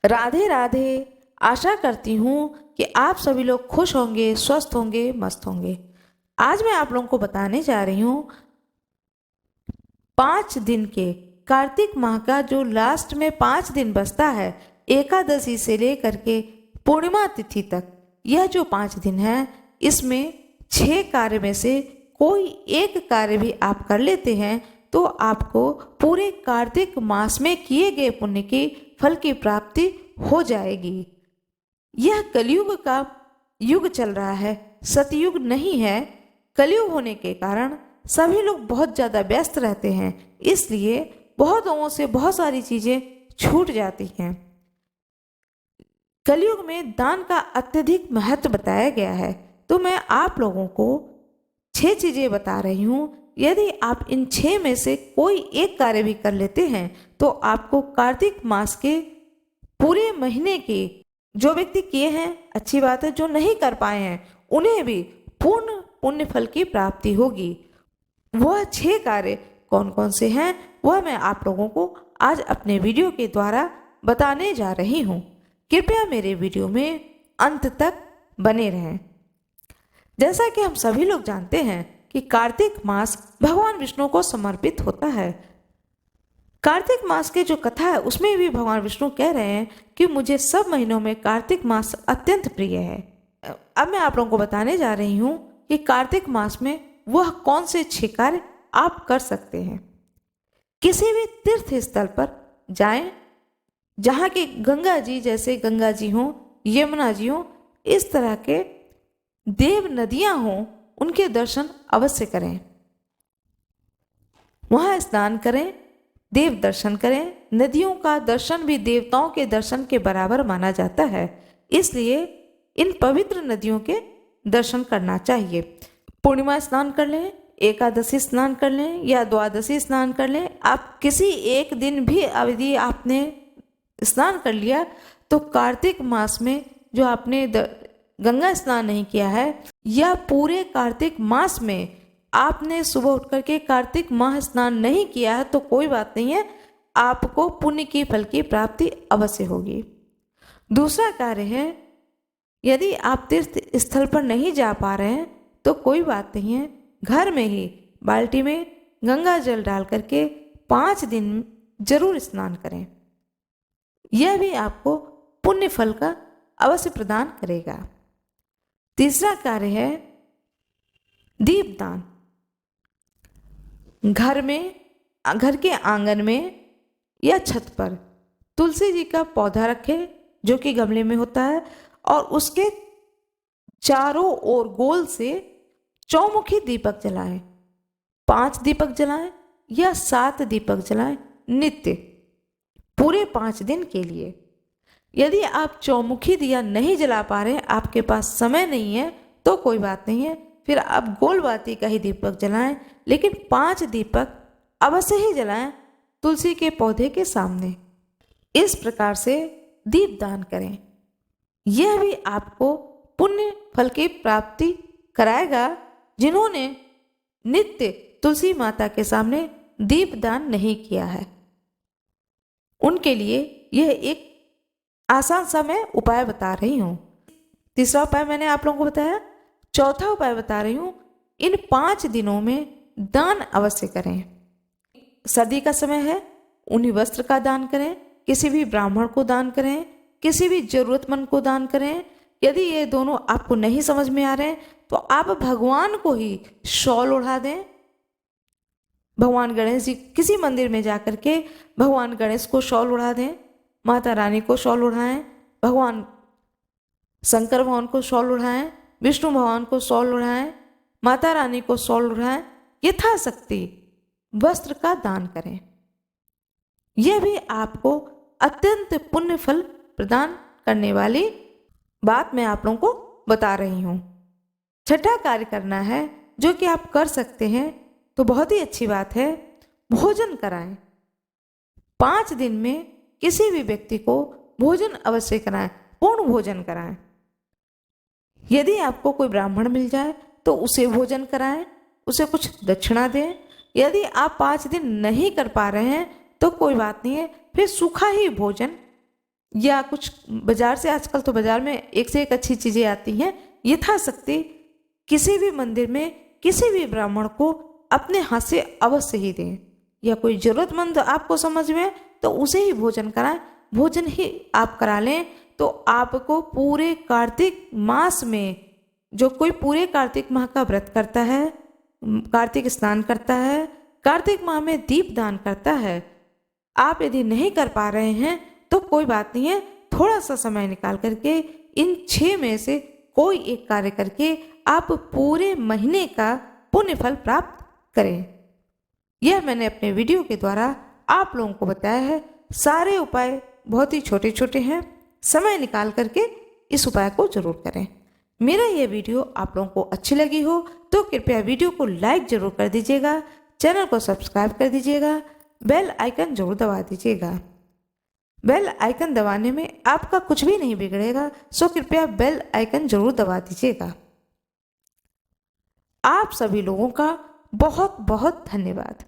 राधे राधे। आशा करती हूँ कि आप सभी लोग खुश होंगे, स्वस्थ होंगे, मस्त होंगे। आज मैं आप लोगों को बताने जा रही हूँ 5 दिन के कार्तिक माह का जो लास्ट में 5 दिन बचता है, एकादशी से लेकर के पूर्णिमा तिथि तक, यह जो 5 दिन है, इसमें 6 कार्य में से कोई एक कार्य भी आप कर लेते हैं तो आपको पूरे कार्तिक मास में किए गए पुण्य की फल की प्राप्ति हो जाएगी। यह कलयुग का युग चल रहा है, सतयुग नहीं है। कलयुग होने के कारण सभी लोग बहुत ज़्यादा व्यस्त रहते हैं, इसलिए बहुत लोगों से बहुत सारी चीज़ें छूट जाती हैं। कलयुग में दान का अत्यधिक महत्व बताया गया है, तो मैं आप लोगों को 6 चीज़ें बता रही हूँ। यदि आप इन 6 में से कोई एक कार्य भी कर लेते हैं तो आपको कार्तिक मास के पूरे महीने के, जो व्यक्ति किए हैं अच्छी बात है, जो नहीं कर पाए हैं उन्हें भी पूर्ण पुण्य फल की प्राप्ति होगी। वह 6 कार्य कौन कौन से हैं वह मैं आप लोगों को आज अपने वीडियो के द्वारा बताने जा रही हूँ। कृपया मेरे वीडियो में अंत तक बने रहें। जैसा कि हम सभी लोग जानते हैं कि कार्तिक मास भगवान विष्णु को समर्पित होता है। कार्तिक मास के जो कथा है उसमें भी भगवान विष्णु कह रहे हैं कि मुझे सब महीनों में कार्तिक मास अत्यंत प्रिय है। अब मैं आप लोगों को बताने जा रही हूँ कि कार्तिक मास में वह कौन से 6 कार्य आप कर सकते हैं। किसी भी तीर्थ स्थल पर जाएं जहाँ के गंगा जी, जैसे गंगा जी हों, यमुना जी हों, इस तरह के देव नदियाँ हों, उनके दर्शन अवश्य करें। वहाँ स्नान करें, देव दर्शन करें। नदियों का दर्शन भी देवताओं के दर्शन के बराबर माना जाता है, इसलिए इन पवित्र नदियों के दर्शन करना चाहिए। पूर्णिमा स्नान कर लें, एकादशी स्नान कर लें या द्वादशी स्नान कर लें। आप किसी एक दिन भी यदि आपने स्नान कर लिया तो कार्तिक मास में जो आपने गंगा स्नान नहीं किया है या पूरे कार्तिक मास में आपने सुबह उठ करके कार्तिक माह स्नान नहीं किया है तो कोई बात नहीं है, आपको पुण्य की फल की प्राप्ति अवश्य होगी। दूसरा कार्य है, यदि आप तीर्थ स्थल पर नहीं जा पा रहे हैं तो कोई बात नहीं है, घर में ही बाल्टी में गंगा जल डाल करके 5 दिन जरूर स्नान करें। यह भी आपको पुण्य फल का अवश्य प्रदान करेगा। तीसरा कार्य है दीपदान। घर में, घर के आंगन में या छत पर तुलसी जी का पौधा रखें जो कि गमले में होता है, और उसके चारों ओर गोल से चौमुखी दीपक जलाएं। 5 दीपक जलाएं या 7 दीपक जलाएं नित्य, पूरे 5 दिन के लिए। यदि आप चौमुखी दिया नहीं जला पा रहे हैं, आपके पास समय नहीं है, तो कोई बात नहीं है, फिर आप गोलबाती का ही दीपक जलाएं, लेकिन 5 दीपक अवश्य ही जलाएं तुलसी के पौधे के सामने। इस प्रकार से दीपदान करें। यह भी आपको पुण्य फल की प्राप्ति कराएगा। जिन्होंने नित्य तुलसी माता के सामने दीपदान नहीं किया है उनके लिए यह एक आसान सा मैं उपाय बता रही हूँ। तीसरा उपाय मैंने आप लोगों को बताया। चौथा उपाय बता रही हूँ, इन 5 दिनों में दान अवश्य करें। सर्दी का समय है, ऊनी वस्त्र का दान करें, किसी भी ब्राह्मण को दान करें, किसी भी जरूरतमंद को दान करें। यदि ये दोनों आपको नहीं समझ में आ रहे हैं तो आप भगवान को ही शॉल ओढ़ा दें। भगवान गणेश जी, किसी मंदिर में जाकर के भगवान गणेश को शॉल ओढ़ा दें, माता रानी को शॉल ओढ़ाएं, भगवान शंकर भगवान को शॉल ओढ़ाएं, विष्णु भगवान को शॉल ओढ़ाएं, माता रानी को शॉल ओढ़ाएं। यथाशक्ति वस्त्र का दान करें। यह भी आपको अत्यंत पुण्य फल प्रदान करने वाली बात मैं आप लोगों को बता रही हूँ। छठा कार्य करना है जो कि आप कर सकते हैं, तो बहुत ही अच्छी बात है, भोजन कराएं। 5 दिन में किसी भी व्यक्ति को भोजन अवश्य कराएं, पूर्ण भोजन कराएं। यदि आपको कोई ब्राह्मण मिल जाए तो उसे भोजन कराएं, उसे कुछ दक्षिणा दें। यदि आप 5 दिन नहीं कर पा रहे हैं तो कोई बात नहीं है, फिर सूखा ही भोजन या कुछ बाजार से, आजकल तो बाजार में एक से एक अच्छी चीज़ें आती हैं, यथाशक्ति किसी भी मंदिर में किसी भी ब्राह्मण को अपने हाथ से अवश्य ही दें। या कोई ज़रूरतमंद आपको समझ में तो उसे ही भोजन कराएं, भोजन ही आप करा लें तो आपको पूरे कार्तिक मास में, जो कोई पूरे कार्तिक माह का व्रत करता है, कार्तिक स्नान करता है, कार्तिक माह में दीप दान करता है, आप यदि नहीं कर पा रहे हैं तो कोई बात नहीं है, थोड़ा सा समय निकाल करके इन 6 में से कोई एक कार्य करके आप पूरे महीने का पुण्य फल प्राप्त करें। यह मैंने अपने वीडियो के द्वारा आप लोगों को बताया है। सारे उपाय बहुत ही छोटे छोटे हैं, समय निकाल करके इस उपाय को जरूर करें। मेरा यह वीडियो आप लोगों को अच्छी लगी हो तो कृपया वीडियो को लाइक जरूर कर दीजिएगा, चैनल को सब्सक्राइब कर दीजिएगा, बेल आइकन जरूर दबा दीजिएगा। बेल आइकन दबाने में आपका कुछ भी नहीं बिगड़ेगा, सो कृपया बेल आइकन जरूर दबा दीजिएगा। आप सभी लोगों का बहुत बहुत धन्यवाद।